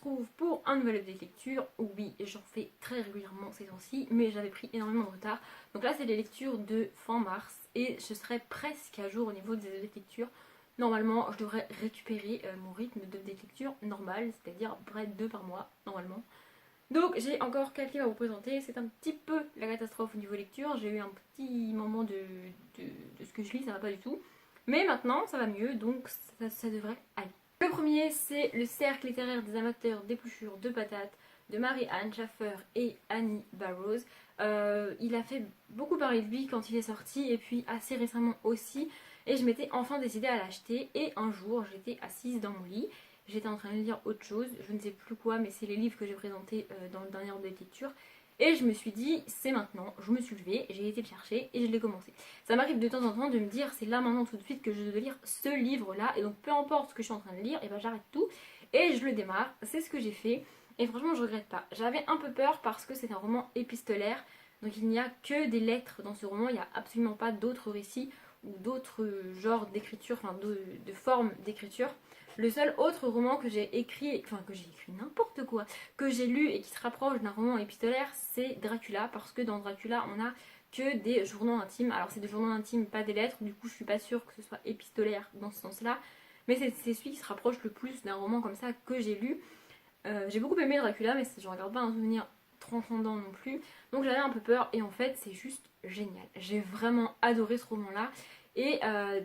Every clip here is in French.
retrouve pour un nouvel update lecture. Oui, j'en fais très régulièrement ces temps-ci, mais j'avais pris énormément de retard. Donc là, c'est les lectures de fin mars et je serai presque à jour au niveau des updates lecture. Normalement, je devrais récupérer mon rythme d'update lecture normal, c'est-à-dire à peu près 2 par mois, normalement. Donc j'ai encore 4 livres à vous présenter, c'est un petit peu la catastrophe au niveau lecture, j'ai eu un petit moment de ce que je lis, ça va pas du tout. Mais maintenant ça va mieux, donc ça devrait aller. Le premier c'est Le cercle littéraire des amateurs d'épluchures de patates de Marie-Anne Schaffer et Annie Barrows. Il a fait beaucoup parler de lui quand il est sorti et puis assez récemment aussi. Et je m'étais enfin décidée à l'acheter et un jour j'étais assise dans mon lit. J'étais en train de lire autre chose, je ne sais plus quoi, mais c'est les livres que j'ai présentés dans le dernier update lecture. Et je me suis dit, c'est maintenant, je me suis levée, j'ai été le chercher et je l'ai commencé. Ça m'arrive de temps en temps de me dire, c'est là maintenant tout de suite que je dois lire ce livre-là. Et donc peu importe ce que je suis en train de lire, et ben j'arrête tout et je le démarre. C'est ce que j'ai fait et franchement je regrette pas. J'avais un peu peur parce que c'est un roman épistolaire. Donc il n'y a que des lettres dans ce roman, il n'y a absolument pas d'autres récits ou d'autres genres d'écriture, enfin de formes d'écriture. Le seul autre roman que j'ai écrit, enfin que j'ai écrit n'importe quoi, que j'ai lu et qui se rapproche d'un roman épistolaire, c'est Dracula, parce que dans Dracula on a que des journaux intimes. Alors c'est des journaux intimes, pas des lettres, du coup je suis pas sûre que ce soit épistolaire dans ce sens-là, mais c'est celui qui se rapproche le plus d'un roman comme ça que j'ai lu. J'ai beaucoup aimé Dracula, mais je regarde pas un souvenir transcendant non plus, donc j'avais un peu peur et en fait c'est juste génial. J'ai vraiment adoré ce roman-là. Et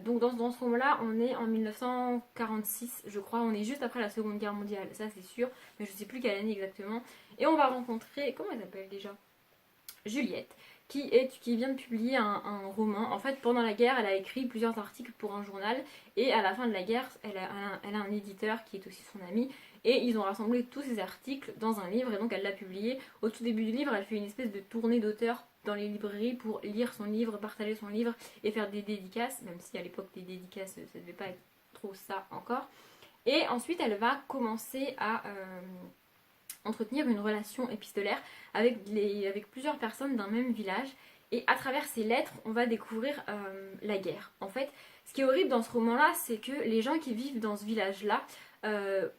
donc dans ce roman-là, on est en 1946, je crois, on est juste après la Seconde Guerre mondiale, ça c'est sûr, mais je sais plus quelle année exactement. Et on va rencontrer, comment elle s'appelle déjà, Juliette, qui vient de publier un roman. En fait, pendant la guerre, elle a écrit plusieurs articles pour un journal, et à la fin de la guerre, elle a un éditeur qui est aussi son ami, et ils ont rassemblé tous ces articles dans un livre, et donc elle l'a publié. Au tout début du livre, elle fait une espèce de tournée d'auteur dans les librairies pour lire son livre, partager son livre et faire des dédicaces, même si à l'époque des dédicaces ça devait pas être trop ça encore. Et ensuite elle va commencer à entretenir une relation épistolaire avec plusieurs personnes d'un même village. Et à travers ces lettres, on va découvrir la guerre. En fait, ce qui est horrible dans ce roman-là, c'est que les gens qui vivent dans ce village-là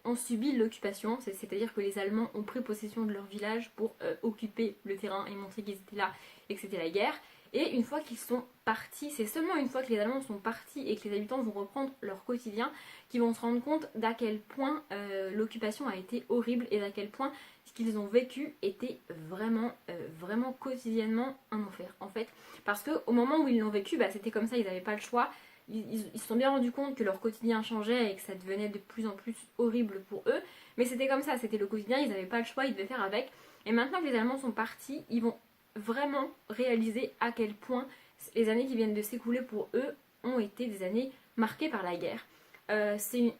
ont subi l'occupation, c'est-à-dire que les Allemands ont pris possession de leur village pour occuper le terrain et montrer qu'ils étaient là et que c'était la guerre. Et une fois qu'ils sont partis, c'est seulement une fois que les Allemands sont partis et que les habitants vont reprendre leur quotidien qu'ils vont se rendre compte d'à quel point l'occupation a été horrible et d'à quel point ce qu'ils ont vécu était vraiment quotidiennement un enfer en fait. Parce qu'au moment où ils l'ont vécu, bah, c'était comme ça, ils n'avaient pas le choix. Ils se sont bien rendus compte que leur quotidien changeait et que ça devenait de plus en plus horrible pour eux. Mais c'était comme ça, c'était le quotidien, ils n'avaient pas le choix, ils devaient faire avec. Et maintenant que les Allemands sont partis, ils vont vraiment réaliser à quel point les années qui viennent de s'écouler pour eux ont été des années marquées par la guerre. C'est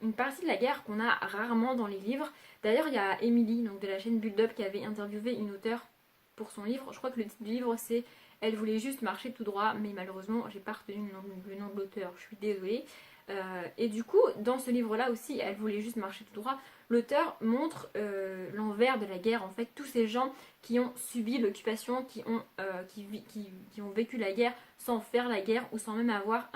une partie de la guerre qu'on a rarement dans les livres. D'ailleurs, il y a Emily, donc de la chaîne Build Up, qui avait interviewé une auteure pour son livre. Je crois que le titre du livre c'est Elle voulait juste marcher tout droit, mais malheureusement, j'ai pas retenu le nom de l'auteur, je suis désolée. Et du coup, dans ce livre-là aussi, Elle voulait juste marcher tout droit, l'auteur montre l'envers de la guerre, en fait, tous ces gens qui ont subi l'occupation, qui ont vécu la guerre sans faire la guerre ou sans même avoir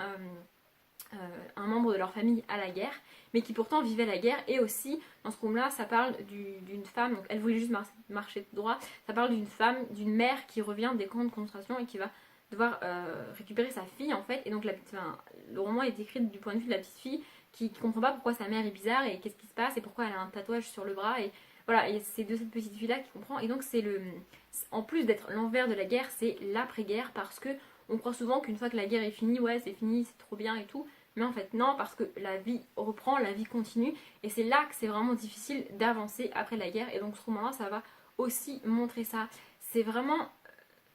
un membre de leur famille à la guerre, mais qui pourtant vivaient la guerre. Et aussi, dans ce roman-là, ça parle d'une femme, donc Elle voulait juste marcher tout droit, ça parle d'une femme, d'une mère qui revient des camps de concentration et qui va devoir récupérer sa fille en fait. Et donc le roman est écrit du point de vue de la petite fille qui comprend pas pourquoi sa mère est bizarre et qu'est-ce qui se passe et pourquoi elle a un tatouage sur le bras. Et voilà, et c'est de cette petite fille là qui comprend. Et donc en plus d'être l'envers de la guerre, c'est l'après-guerre, parce que on croit souvent qu'une fois que la guerre est finie, ouais c'est fini, c'est trop bien et tout. Mais en fait non, parce que la vie reprend, la vie continue, et c'est là que c'est vraiment difficile d'avancer après la guerre. Et donc ce roman là, ça va aussi montrer ça. C'est vraiment,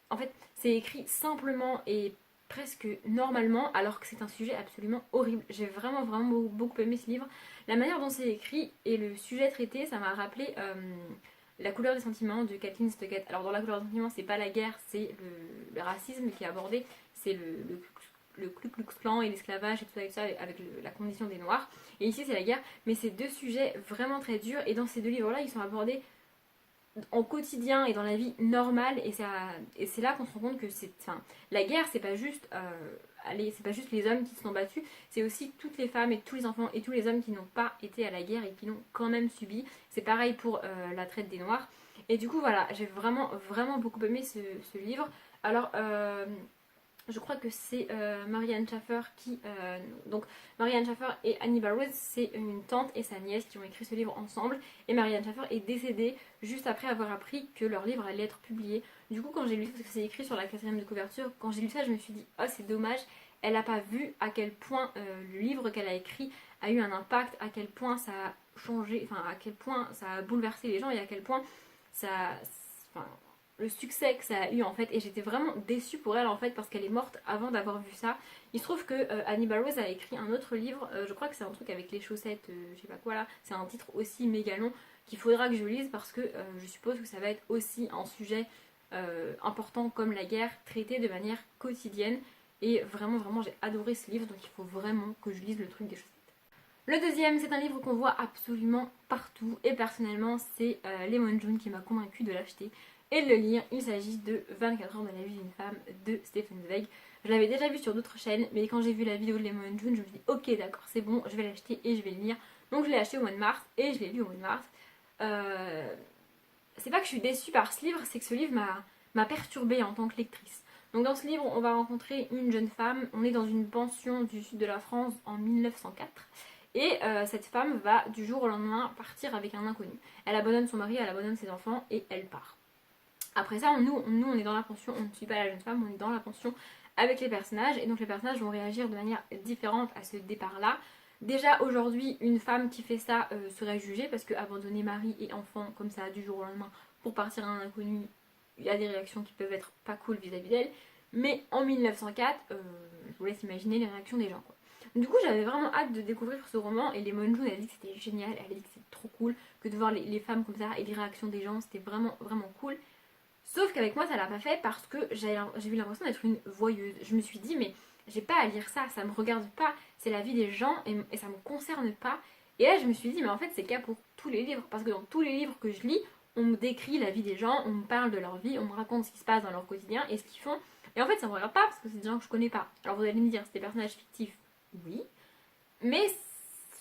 en fait, c'est écrit simplement et presque normalement, alors que c'est un sujet absolument horrible. J'ai vraiment beaucoup aimé ce livre. La manière dont c'est écrit et le sujet traité, ça m'a rappelé La couleur des sentiments de Kathleen Stockett. Alors dans La couleur des sentiments, c'est pas la guerre, c'est le racisme qui est abordé, c'est le Ku Klux Klan et l'esclavage et tout ça avec la condition des noirs. Et ici c'est la guerre, mais c'est deux sujets vraiment très durs, et dans ces deux livres-là, ils sont abordés en quotidien et dans la vie normale, et c'est là qu'on se rend compte que la guerre, c'est pas juste c'est pas juste les hommes qui se sont battus, c'est aussi toutes les femmes et tous les enfants et tous les hommes qui n'ont pas été à la guerre et qui l'ont quand même subi. C'est pareil pour la traite des Noirs. Et du coup voilà, j'ai vraiment vraiment beaucoup aimé ce livre. Alors je crois que c'est Marianne Schaffer qui... donc Marianne Schaffer et Annie Burroughs, c'est une tante et sa nièce qui ont écrit ce livre ensemble. Et Marianne Schaffer est décédée juste après avoir appris que leur livre allait être publié. Du coup quand j'ai lu, parce que c'est écrit sur la 4e de couverture, quand j'ai lu ça je me suis dit oh c'est dommage, elle n'a pas vu à quel point le livre qu'elle a écrit a eu un impact, à quel point ça a changé, enfin à quel point ça a bouleversé les gens et à quel point ça... Enfin, le succès que ça a eu en fait, et j'étais vraiment déçue pour elle en fait parce qu'elle est morte avant d'avoir vu ça. Il se trouve que Annie Burroughs a écrit un autre livre, je crois que c'est un truc avec les chaussettes, je sais pas quoi là, c'est un titre aussi méga long qu'il faudra que je lise parce que je suppose que ça va être aussi un sujet important comme la guerre, traité de manière quotidienne, et vraiment vraiment j'ai adoré ce livre, donc il faut vraiment que je lise le truc des chaussettes. Le deuxième, c'est un livre qu'on voit absolument partout, et personnellement c'est Lemon June qui m'a convaincue de l'acheter et de le lire. Il s'agit de 24 heures de la vie d'une femme de Stefan Zweig. Je l'avais déjà vu sur d'autres chaînes, mais quand j'ai vu la vidéo de Lemon June, je me suis dit ok d'accord c'est bon, je vais l'acheter et je vais le lire. Donc je l'ai acheté au mois de mars et je l'ai lu au mois de mars. C'est pas que je suis déçue par ce livre, c'est que ce livre m'a perturbée en tant que lectrice. Donc dans ce livre, on va rencontrer une jeune femme, on est dans une pension du sud de la France en 1904. Et cette femme va du jour au lendemain partir avec un inconnu. Elle abandonne son mari, elle abandonne ses enfants et elle part. Après ça, nous on est dans la pension, on ne suit pas la jeune femme, on est dans la pension avec les personnages. Et donc les personnages vont réagir de manière différente à ce départ-là. Déjà aujourd'hui, une femme qui fait ça serait jugée parce que abandonner mari et enfant comme ça du jour au lendemain pour partir à un inconnu, il y a des réactions qui peuvent être pas cool vis-à-vis d'elle. Mais en 1904, je vous laisse imaginer les réactions des gens quoi. Du coup j'avais vraiment hâte de découvrir ce roman et Lemon June elle a dit que c'était génial, elle a dit que c'était trop cool, que de voir les femmes comme ça et les réactions des gens c'était vraiment vraiment cool. Sauf qu'avec moi ça l'a pas fait parce que j'ai eu l'impression d'être une voyeuse. Je me suis dit mais j'ai pas à lire ça, ça me regarde pas, c'est la vie des gens et ça me concerne pas. Et là je me suis dit mais en fait c'est le cas pour tous les livres, parce que dans tous les livres que je lis, on me décrit la vie des gens, on me parle de leur vie, on me raconte ce qui se passe dans leur quotidien et ce qu'ils font. Et en fait ça me regarde pas parce que c'est des gens que je connais pas. Alors vous allez me dire c'est des personnages fictifs, oui. Mais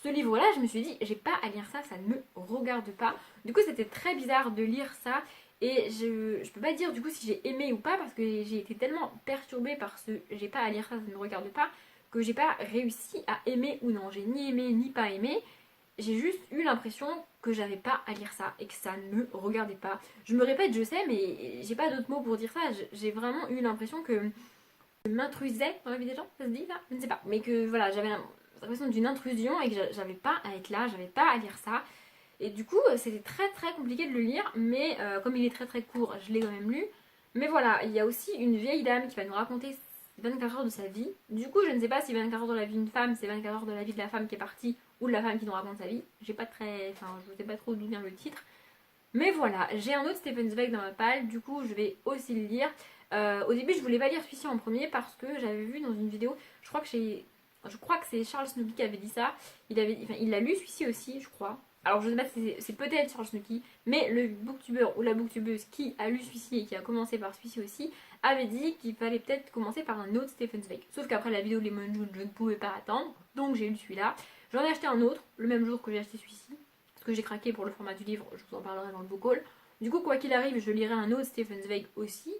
ce livre-là, je me suis dit, j'ai pas à lire ça, ça ne me regarde pas. Du coup, c'était très bizarre de lire ça. Et je peux pas dire du coup si j'ai aimé ou pas parce que j'ai été tellement perturbée par ce j'ai pas à lire ça, ça ne me regarde pas, que j'ai pas réussi à aimer ou non. J'ai ni aimé ni pas aimé. J'ai juste eu l'impression que j'avais pas à lire ça et que ça ne me regardait pas. Je me répète, je sais, mais j'ai pas d'autres mots pour dire ça. J'ai vraiment eu l'impression que je m'intrusais dans la vie des gens, ça se dit ça? Je ne sais pas. Mais que voilà, j'avais l'impression d'une intrusion et que j'avais pas à être là, j'avais pas à lire ça. Et du coup, c'était très très compliqué de le lire, mais comme il est très très court, je l'ai quand même lu. Mais voilà, il y a aussi une vieille dame qui va nous raconter 24 heures de sa vie. Du coup, je ne sais pas si 24 heures de la vie d'une femme, c'est 24 heures de la vie de la femme qui est partie ou de la femme qui nous raconte sa vie. J'ai pas très... Enfin, je sais pas trop d'où vient le titre. Mais voilà, j'ai un autre Stefan Zweig dans ma palle, du coup je vais aussi le lire. Au début je voulais pas lire celui-ci en premier parce que j'avais vu dans une vidéo, je crois que c'est Charles Snooki qui avait dit ça. Il l'a lu celui-ci aussi, je crois. Alors je sais pas si c'est peut-être Charles Snooki, mais le booktuber ou la booktubeuse qui a lu celui-ci et qui a commencé par celui-ci aussi avait dit qu'il fallait peut-être commencer par un autre Stefan Zweig. Sauf qu'après la vidéo de Lemon June, je ne pouvais pas attendre, donc j'ai lu celui-là. J'en ai acheté un autre, le même jour que j'ai acheté celui-ci, parce que j'ai craqué pour le format du livre, je vous en parlerai dans le book haul. Du coup, quoi qu'il arrive, je lirai un autre Stefan Zweig aussi,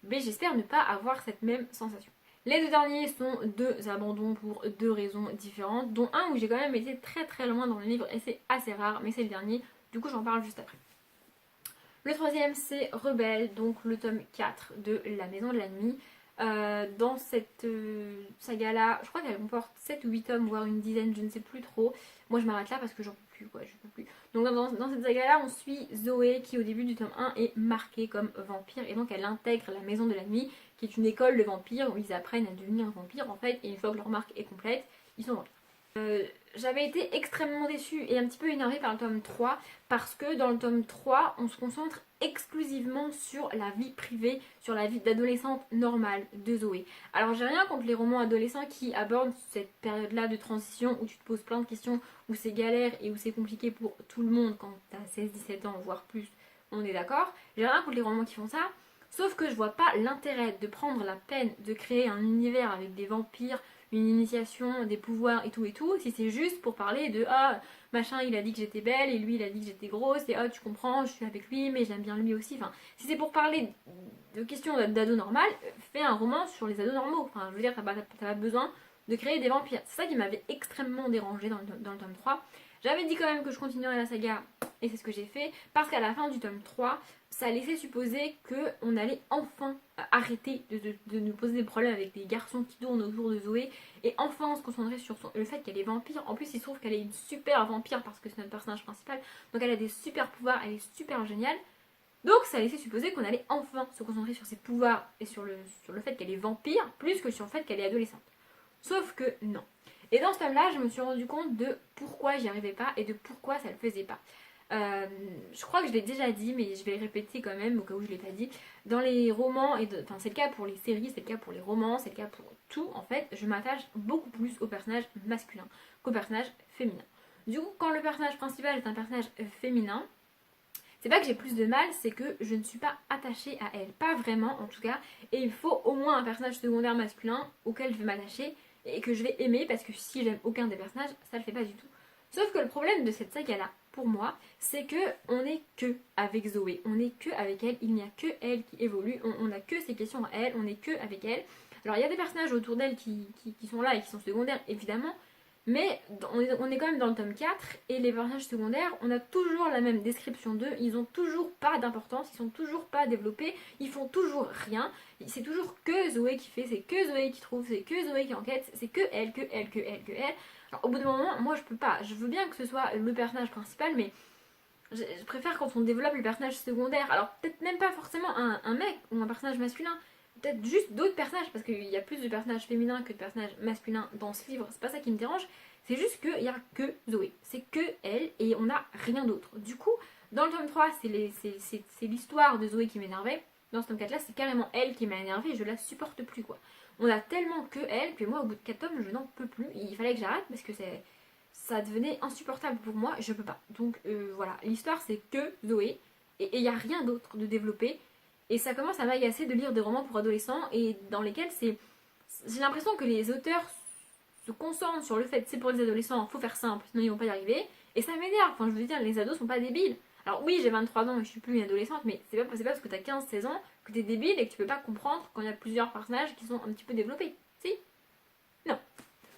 mais j'espère ne pas avoir cette même sensation. Les deux derniers sont deux abandons pour deux raisons différentes, dont un où j'ai quand même été très très loin dans le livre et c'est assez rare, mais c'est le dernier, du coup j'en parle juste après. Le troisième c'est Rebelle, donc le tome 4 de La Maison de la Nuit. Dans cette saga-là, je crois qu'elle comporte 7 ou 8 tomes, voire une dizaine, je ne sais plus trop. Moi je m'arrête là parce que j'en peux plus, quoi, je peux plus. Donc dans cette saga-là, on suit Zoé qui au début du tome 1 est marquée comme vampire et donc elle intègre la Maison de la Nuit, qui est une école de vampires où ils apprennent à devenir vampires en fait, et une fois que leur marque est complète, ils sont vampires. J'avais été extrêmement déçue et un petit peu énervée par le tome 3 parce que dans le tome 3 on se concentre exclusivement sur la vie privée, sur la vie d'adolescente normale de Zoé. Alors j'ai rien contre les romans adolescents qui abordent cette période là de transition où tu te poses plein de questions, où c'est galère et où c'est compliqué pour tout le monde quand t'as 16-17 ans voire plus on est d'accord, j'ai rien contre les romans qui font ça, sauf que je vois pas l'intérêt de prendre la peine de créer un univers avec des vampires, une initiation, des pouvoirs et tout, si c'est juste pour parler de ah machin il a dit que j'étais belle et lui il a dit que j'étais grosse et ah tu comprends je suis avec lui mais j'aime bien lui aussi, enfin si c'est pour parler de questions d'ados normales, fais un roman sur les ados normaux, enfin je veux dire t'as pas besoin de créer des vampires, c'est ça qui m'avait extrêmement dérangé dans le tome 3. J'avais dit quand même que je continuerais la saga et c'est ce que j'ai fait parce qu'à la fin du tome 3 ça laissait supposer qu'on allait enfin arrêter de nous poser des problèmes avec les garçons qui tournent autour de Zoé et enfin se concentrer sur le fait qu'elle est vampire. En plus il se trouve qu'elle est une super vampire parce que c'est notre personnage principal, donc elle a des super pouvoirs, elle est super géniale. Donc ça laissait supposer qu'on allait enfin se concentrer sur ses pouvoirs et sur le fait qu'elle est vampire plus que sur le fait qu'elle est adolescente. Sauf que non. Et dans ce tome-là, je me suis rendu compte de pourquoi j'y arrivais pas et de pourquoi ça le faisait pas. Je crois que je l'ai déjà dit, mais je vais le répéter quand même au cas où je l'ai pas dit. Dans les romans, enfin c'est le cas pour les séries, c'est le cas pour les romans, c'est le cas pour tout, en fait, je m'attache beaucoup plus au personnage masculin qu'au personnage féminin. Du coup, quand le personnage principal est un personnage féminin, c'est pas que j'ai plus de mal, c'est que je ne suis pas attachée à elle. Pas vraiment en tout cas. Et il faut au moins un personnage secondaire masculin auquel je vais m'attacher et que je vais aimer parce que si j'aime aucun des personnages, ça le fait pas du tout. Sauf que le problème de cette saga là, pour moi, c'est que on n'est que avec Zoé. On n'est que avec elle. Il n'y a que elle qui évolue. On n'a que ses questions à elle. On n'est que avec elle. Alors il y a des personnages autour d'elle qui sont là et qui sont secondaires évidemment. Mais on est quand même dans le tome 4 et les personnages secondaires, on a toujours la même description d'eux, ils ont toujours pas d'importance, ils sont toujours pas développés, ils font toujours rien, c'est toujours que Zoé qui fait, c'est que Zoé qui trouve, c'est que Zoé qui enquête, c'est que elle. Alors au bout d'un moment, moi je peux pas, je veux bien que ce soit le personnage principal, mais je préfère quand on développe les personnages secondaires, alors peut-être même pas forcément un mec ou un personnage masculin, peut-être juste d'autres personnages, parce qu'il y a plus de personnages féminins que de personnages masculins dans ce livre, c'est pas ça qui me dérange, c'est juste qu'il n'y a que Zoé, c'est que elle, et on n'a rien d'autre. Du coup, dans le tome 3, c'est l'histoire de Zoé qui m'énervait, dans ce tome 4 là, c'est carrément elle qui m'a énervée, je la supporte plus quoi. On a tellement que elle, que moi au bout de 4 tomes, je n'en peux plus, il fallait que j'arrête parce que ça devenait insupportable pour moi, je peux pas. Donc voilà, l'histoire c'est que Zoé, et il n'y a rien d'autre de développé. Et ça commence à m'agacer de lire des romans pour adolescents et dans lesquels j'ai l'impression que les auteurs se concentrent sur le fait que c'est pour les adolescents, faut faire simple, sinon ils vont pas y arriver. Et ça m'énerve, enfin je veux dire, les ados sont pas débiles. Alors oui, j'ai 23 ans et je suis plus une adolescente, mais c'est pas parce que t'as 15-16 ans que t'es débile et que tu peux pas comprendre quand il y a plusieurs personnages qui sont un petit peu développés. Si? Non.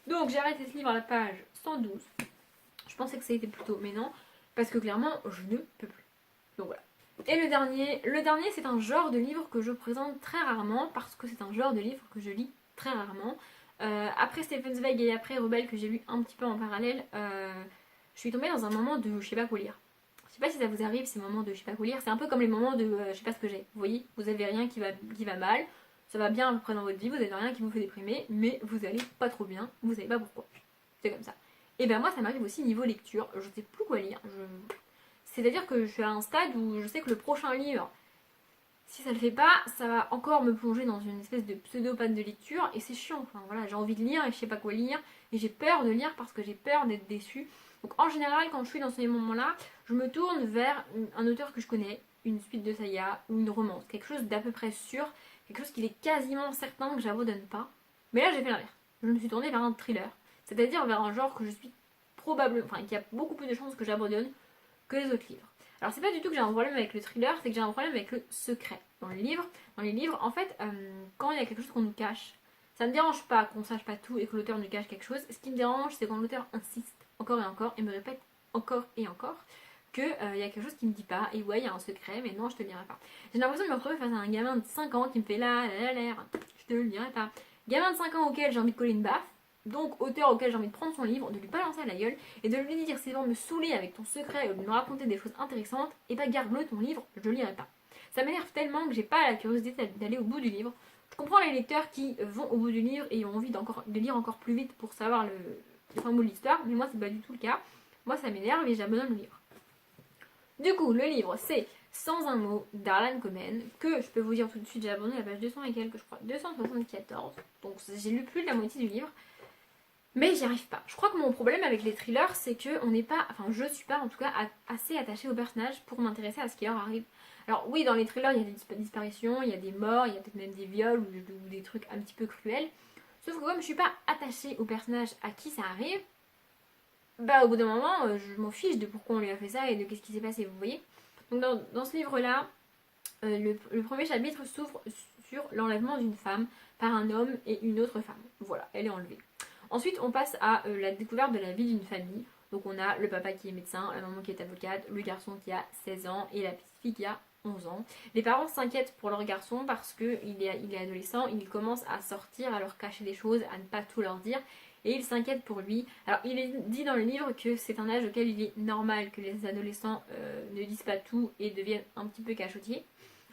Donc j'ai arrêté ce livre à la page 112. Je pensais que ça était plus tôt, mais non. Parce que clairement, je ne peux plus. Donc voilà. Et le dernier c'est un genre de livre que je présente très rarement parce que c'est un genre de livre que je lis très rarement. Après Stephen Zweig et après Rebelle que j'ai lu un petit peu en parallèle, je suis tombée dans un moment de je sais pas quoi lire. Je sais pas si ça vous arrive ces moments de je sais pas quoi lire, c'est un peu comme les moments de je sais pas ce que j'ai. Vous voyez, vous avez rien qui va mal, ça va bien à peu près dans votre vie, vous avez rien qui vous fait déprimer, mais vous allez pas trop bien, vous savez pas pourquoi. C'est comme ça. Et ben moi ça m'arrive aussi niveau lecture, je sais plus quoi lire. C'est-à-dire que je suis à un stade où je sais que le prochain livre, si ça le fait pas, ça va encore me plonger dans une espèce de pseudo-panne de lecture et c'est chiant. Enfin voilà, j'ai envie de lire et je sais pas quoi lire et j'ai peur de lire parce que j'ai peur d'être déçue. Donc en général, quand je suis dans ces moments-là, je me tourne vers un auteur que je connais, une suite de saga ou une romance, quelque chose d'à peu près sûr, quelque chose qu'il est quasiment certain que j'abandonne pas. Mais là, j'ai fait l'inverse. Je me suis tournée vers un thriller, c'est-à-dire vers un genre que je suis probablement, enfin qui a beaucoup plus de chances que j'abandonne que les autres livres. Alors c'est pas du tout que j'ai un problème avec le thriller, c'est que j'ai un problème avec le secret. Dans les livres, en fait, quand il y a quelque chose qu'on nous cache, ça ne me dérange pas qu'on sache pas tout et que l'auteur nous cache quelque chose. Ce qui me dérange, c'est quand l'auteur insiste encore et encore et me répète encore et encore que y a quelque chose qui me dit pas et ouais il y a un secret mais non je te le dirai pas. J'ai l'impression de me retrouver face à un gamin de 5 ans qui me fait là l'air, je te le dirai pas. Gamin de 5 ans auquel j'ai envie de coller une baffe. Donc auteur auquel j'ai envie de prendre son livre, de lui balancer à la gueule et de lui dire c'est bon me saouler avec ton secret ou de me raconter des choses intéressantes et bah garde-le ton livre, je le lirai pas. Ça m'énerve tellement que j'ai pas la curiosité d'aller au bout du livre. Je comprends les lecteurs qui vont au bout du livre et ont envie de lire encore plus vite pour savoir le fin mot de l'histoire, mais moi c'est pas du tout le cas. Moi ça m'énerve et j'abandonne le livre. Du coup le livre c'est Sans un mot d'Harlan Coben, que je peux vous dire tout de suite, j'ai abandonné à la page 200 et quelques je crois, 274, donc j'ai lu plus de la moitié du livre. Mais j'y arrive pas. Je crois que mon problème avec les thrillers, c'est que on n'est pas, enfin je suis pas en tout cas assez attachée aux personnages pour m'intéresser à ce qui leur arrive. Alors oui, dans les thrillers, il y a des disparitions, il y a des morts, il y a peut-être même des viols ou des trucs un petit peu cruels. Sauf que comme je suis pas attachée aux personnages à qui ça arrive, bah au bout d'un moment, je m'en fiche de pourquoi on lui a fait ça et de qu'est-ce qui s'est passé, vous voyez. Donc dans ce livre-là, le premier chapitre s'ouvre sur l'enlèvement d'une femme par un homme et une autre femme. Voilà, elle est enlevée. Ensuite, on passe à la découverte de la vie d'une famille. Donc on a le papa qui est médecin, la maman qui est avocate, le garçon qui a 16 ans et la petite fille qui a 11 ans. Les parents s'inquiètent pour leur garçon parce qu'il est adolescent, il commence à sortir, à leur cacher des choses, à ne pas tout leur dire. Et ils s'inquiètent pour lui. Alors il est dit dans le livre que c'est un âge auquel il est normal que les adolescents ne disent pas tout et deviennent un petit peu cachotiers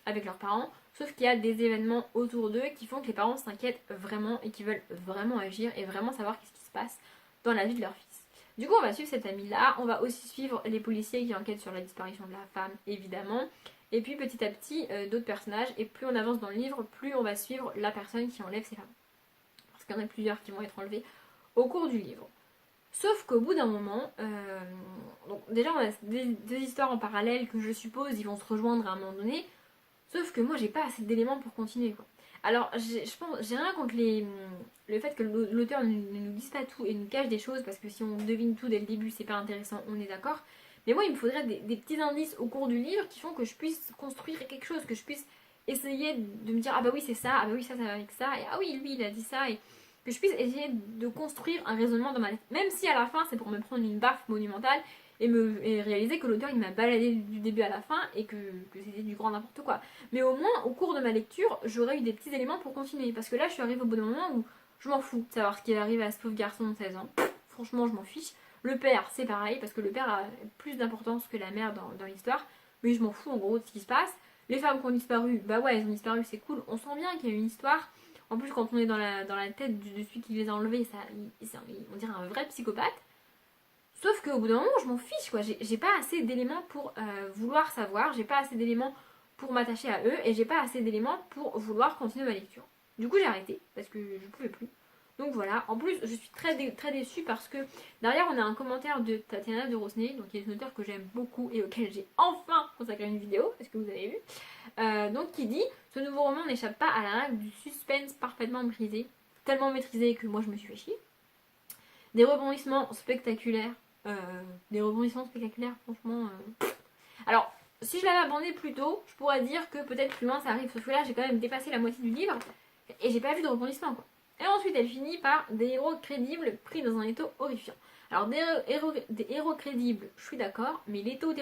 avec leurs parents, sauf qu'il y a des événements autour d'eux qui font que les parents s'inquiètent vraiment et qui veulent vraiment agir et vraiment savoir qu'est-ce qui se passe dans la vie de leur fils. Du coup, on va suivre cette famille-là, on va aussi suivre les policiers qui enquêtent sur la disparition de la femme, évidemment, et puis petit à petit, d'autres personnages, et plus on avance dans le livre, plus on va suivre la personne qui enlève ces femmes. Parce qu'il y en a plusieurs qui vont être enlevées au cours du livre. Sauf qu'au bout d'un moment, donc déjà on a deux histoires en parallèle que je suppose ils vont se rejoindre à un moment donné, sauf que moi j'ai pas assez d'éléments pour continuer quoi. Alors je pense, j'ai rien contre le fait que l'auteur ne nous dise pas tout et nous cache des choses, parce que si on devine tout dès le début c'est pas intéressant, on est d'accord. Mais moi il me faudrait des petits indices au cours du livre qui font que je puisse construire quelque chose, que je puisse essayer de me dire ah bah oui c'est ça, ah bah oui ça va avec ça, et ah oui lui il a dit ça, et que je puisse essayer de construire un raisonnement dans ma tête. Même si à la fin c'est pour me prendre une baffe monumentale et réaliser que l'auteur il m'a baladé du début à la fin et que c'était du grand n'importe quoi. Mais au moins au cours de ma lecture j'aurais eu des petits éléments pour continuer. Parce que là je suis arrivée au bout d'un moment où je m'en fous de savoir ce qui est arrivé à ce pauvre garçon de 16 ans. Franchement je m'en fiche. Le père c'est pareil parce que le père a plus d'importance que la mère dans l'histoire. Mais je m'en fous en gros de ce qui se passe. Les femmes qui ont disparu, bah ouais elles ont disparu, c'est cool. On sent bien qu'il y a une histoire. En plus, quand on est dans la tête de celui qui les a enlevés, on dirait un vrai psychopathe. Sauf qu'au bout d'un moment, je m'en fiche, quoi. J'ai pas assez d'éléments pour vouloir savoir, j'ai pas assez d'éléments pour m'attacher à eux, et j'ai pas assez d'éléments pour vouloir continuer ma lecture. Du coup, j'ai arrêté, parce que je pouvais plus. Donc voilà, en plus, je suis très déçue parce que derrière, on a un commentaire de Tatiana de Rosnay, donc qui est une auteure que j'aime beaucoup et auquel j'ai enfin consacré une vidéo, est-ce que vous avez vu donc qui dit: ce nouveau roman n'échappe pas à la règle du suspense parfaitement brisé, tellement maîtrisé que moi je me suis fait chier. Des rebondissements spectaculaires. Franchement. Alors, si je l'avais abandonné plus tôt, je pourrais dire que peut-être plus loin ça arrive, sauf que là j'ai quand même dépassé la moitié du livre et j'ai pas vu de rebondissement quoi. Et ensuite elle finit par des héros crédibles pris dans un étau horrifiant. Alors des héros crédibles, je suis d'accord, mais l'étau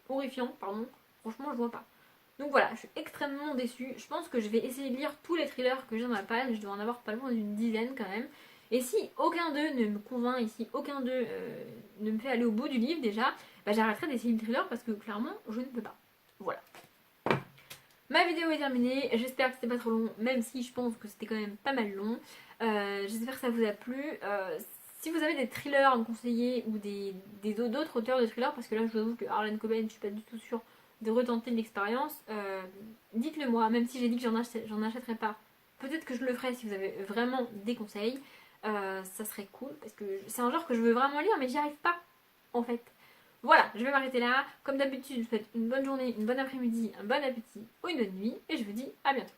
horrifiant, franchement je vois pas. Donc voilà, je suis extrêmement déçue. Je pense que je vais essayer de lire tous les thrillers que j'ai dans ma page. Je dois en avoir pas loin d'une dizaine quand même. Et si aucun d'eux ne me convainc, et si aucun d'eux ne me fait aller au bout du livre déjà, bah j'arrêterai d'essayer le thriller parce que clairement je ne peux pas. Voilà. Ma vidéo est terminée. J'espère que c'était pas trop long, même si je pense que c'était quand même pas mal long. J'espère que ça vous a plu. Si vous avez des thrillers à me conseiller ou d'autres auteurs de thrillers, parce que là je vous avoue que Harlan Coben, je suis pas du tout sûre de retenter l'expérience, dites-le moi, même si j'ai dit que j'en achèterai pas. Peut-être que je le ferai si vous avez vraiment des conseils. Ça serait cool parce que c'est un genre que je veux vraiment lire, mais j'y arrive pas en fait. Voilà, je vais m'arrêter là. Comme d'habitude, je vous souhaite une bonne journée, une bonne après-midi, un bon appétit ou une bonne nuit, et je vous dis à bientôt.